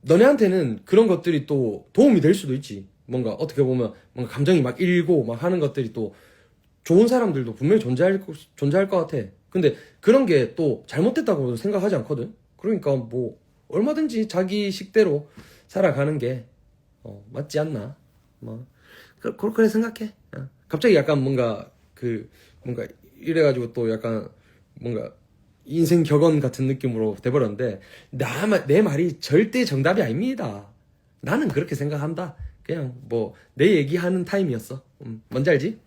너네한테는 그런 것들이 또 도움이 될 수도 있지. 뭔가 어떻게 보면 뭔가 감정이 막 일고 막 하는 것들이 또 좋은 사람들도 분명히 존재할 것 같아. 근데 그런 게 또 잘못됐다고 생각하지 않거든. 그러니까 뭐 얼마든지 자기 식대로 살아가는 게 맞지 않나. 뭐 그렇게 생각해. 갑자기 약간 뭔가 이래가지고 또 약간 뭔가 인생 격언 같은 느낌으로 돼버렸는데, 내 말이 절대 정답이 아닙니다. 나는 그렇게 생각한다. 그냥 뭐 내 얘기하는 타임이었어. 뭔지 알지?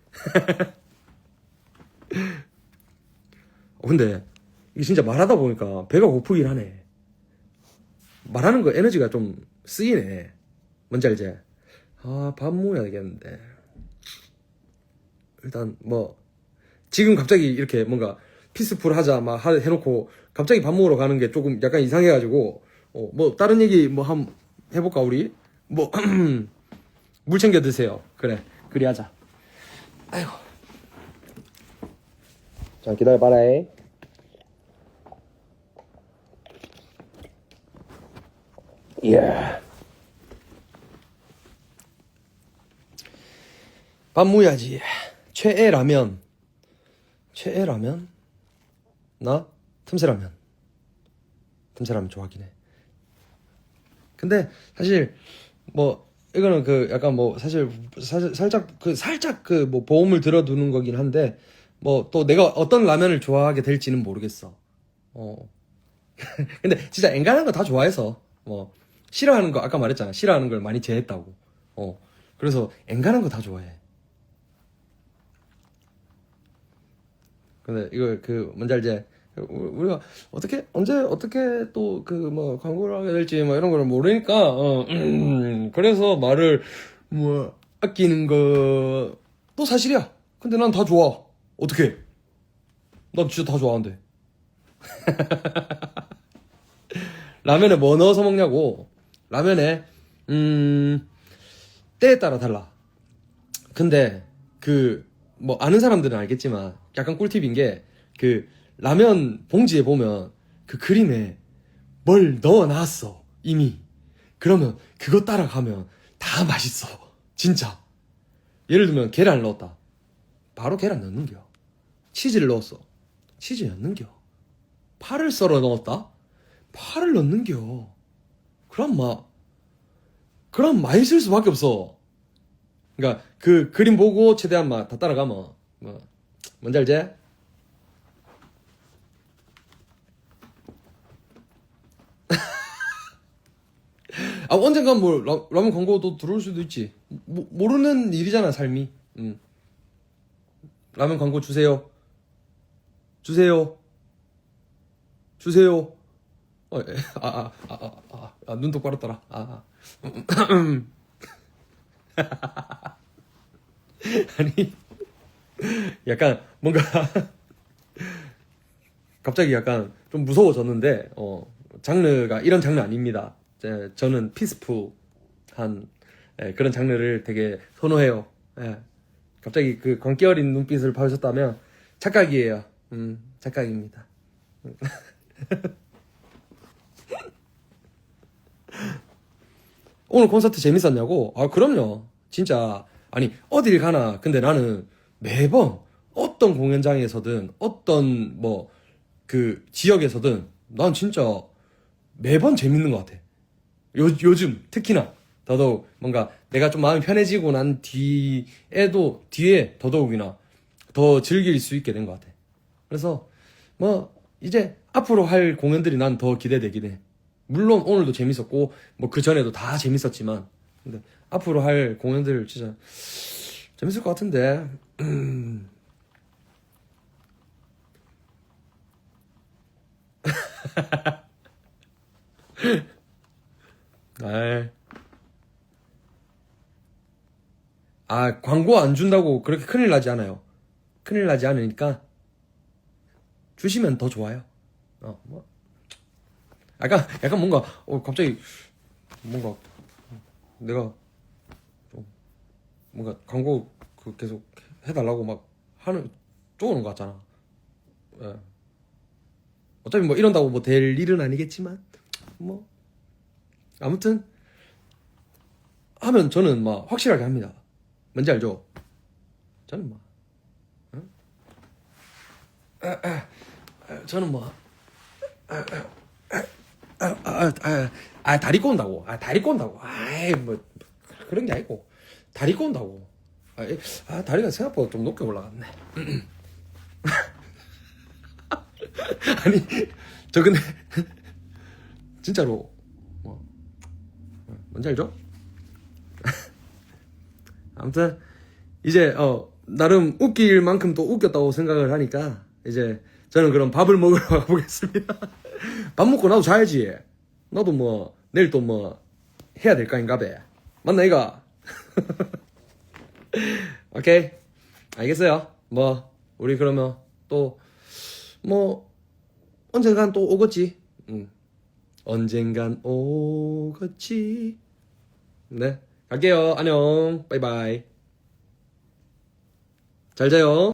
근데 이게 진짜 말하다 보니까 배가 고프긴 하네. 말하는 거 에너지가 좀 쓰이네. 뭔지 알지? 밥 먹어야 되겠는데. 일단 뭐 지금 갑자기 이렇게 뭔가 피스풀 하자 막 해놓고 갑자기 밥 먹으러 가는 게 조금 약간 이상해가지고, 뭐 다른 얘기 뭐 한번 해볼까 우리? 뭐 물 챙겨 드세요. 그래 그리 하자. 아이고. 자 기다려봐라. 이야. 밥 먹어야지. 최애라면 나 틈새라면 좋아하긴 해. 근데 사실 뭐 이거는 그 약간 뭐 사실 살짝 그 뭐 보험을 들어두는 거긴 한데, 뭐 또 내가 어떤 라면을 좋아하게 될지는 모르겠어. 근데 진짜 엔간한 거 다 좋아해서, 뭐 싫어하는 거 아까 말했잖아. 싫어하는 걸 많이 제했다고. 그래서 엔간한 거 다 좋아해. 근데 이거 그 뭔지 알지? 우리가 언제 어떻게 또 그 뭐 광고를 하게 될지 뭐 이런 걸 모르니까 그래서 말을 뭐 아끼는 것도 사실이야. 근데 난 다 좋아. 어떻게? 난 진짜 다 좋아하는데. 라면에 뭐 넣어서 먹냐고. 라면에 때에 따라 달라. 근데 그 뭐 아는 사람들은 알겠지만 약간 꿀팁인 게 그 라면 봉지에 보면 그 그림에 뭘 넣어놨어 이미. 그러면 그거 따라가면 다 맛있어. 진짜. 예를 들면 계란을 넣었다. 바로 계란 넣는겨. 치즈를 넣었어. 치즈 넣는겨. 파를 썰어 넣었다. 파를 넣는겨. 그럼 맛있을 수밖에 없어. 그러니까 그 그림 보고 최대한 막 다 따라가면 뭐 뭔지 알지? 아 언젠간 뭐 라면 광고도 들어올 수도 있지. 모르는 일이잖아 삶이. 라면 광고 주세요. 주세요. 주세요. 눈 똑바로 떠라. 아니 약간 뭔가 갑자기 약간 좀 무서워졌는데 장르가 이런 장르 아닙니다. 저는 피스풀한 그런 장르를 되게 선호해요. 예. 갑자기 그 광기 어린 눈빛을 봐주셨다면 착각이에요. 착각입니다. 오늘 콘서트 재밌었냐고? 아 그럼요. 진짜 아니 어딜 가나 근데 나는 매번 어떤 공연장에서든 어떤 뭐 그 지역에서든 난 진짜 매번 재밌는 것 같아. 요즘 특히나 더더욱 뭔가 내가 좀 마음이 편해지고 난 뒤에 더더욱이나 더 즐길 수 있게 된 것 같아. 그래서 뭐 이제 앞으로 할 공연들이 난 더 기대되긴 해. 물론 오늘도 재밌었고 뭐 그 전에도 다 재밌었지만 근데 앞으로 할 공연들 진짜 재밌을 것 같은데. 아이. 아, 광고 안 준다고 그렇게 큰일 나지 않아요. 큰일 나지 않으니까 주시면 더 좋아요. 뭐. 약간 뭔가, 갑자기 뭔가 내가 좀 뭔가 광고 그 계속 해달라고 막 쪼는 것 같잖아. 예. 어차피 뭐 이런다고 뭐 될 일은 아니겠지만, 뭐. 아무튼, 하면 저는 막 확실하게 합니다. 뭔지 알죠? 저는 뭐, 응? 저는 뭐, 다리 꼰다고. 다리 꼰다고. 아이, 뭐, 그런 게 아니고. 다리 꼰다고. 다리가 생각보다 좀 높게 올라갔네. 아니, 저 근데, 진짜로, 뭐, 뭔지 알죠? 아무튼, 이제, 나름 웃길 만큼 또 웃겼다고 생각을 하니까, 이제, 저는 그럼 밥을 먹으러 가보겠습니다. 밥 먹고 나도 자야지. 나도 뭐 내일 또 뭐 해야 될 거 아닌가 봐. 맞나 이가? 오케이 알겠어요. 뭐 우리 그러면 또 뭐 언젠간 또 오겠지. 언젠간 오겠지. 네 갈게요. 안녕. 바이바이. 잘 자요.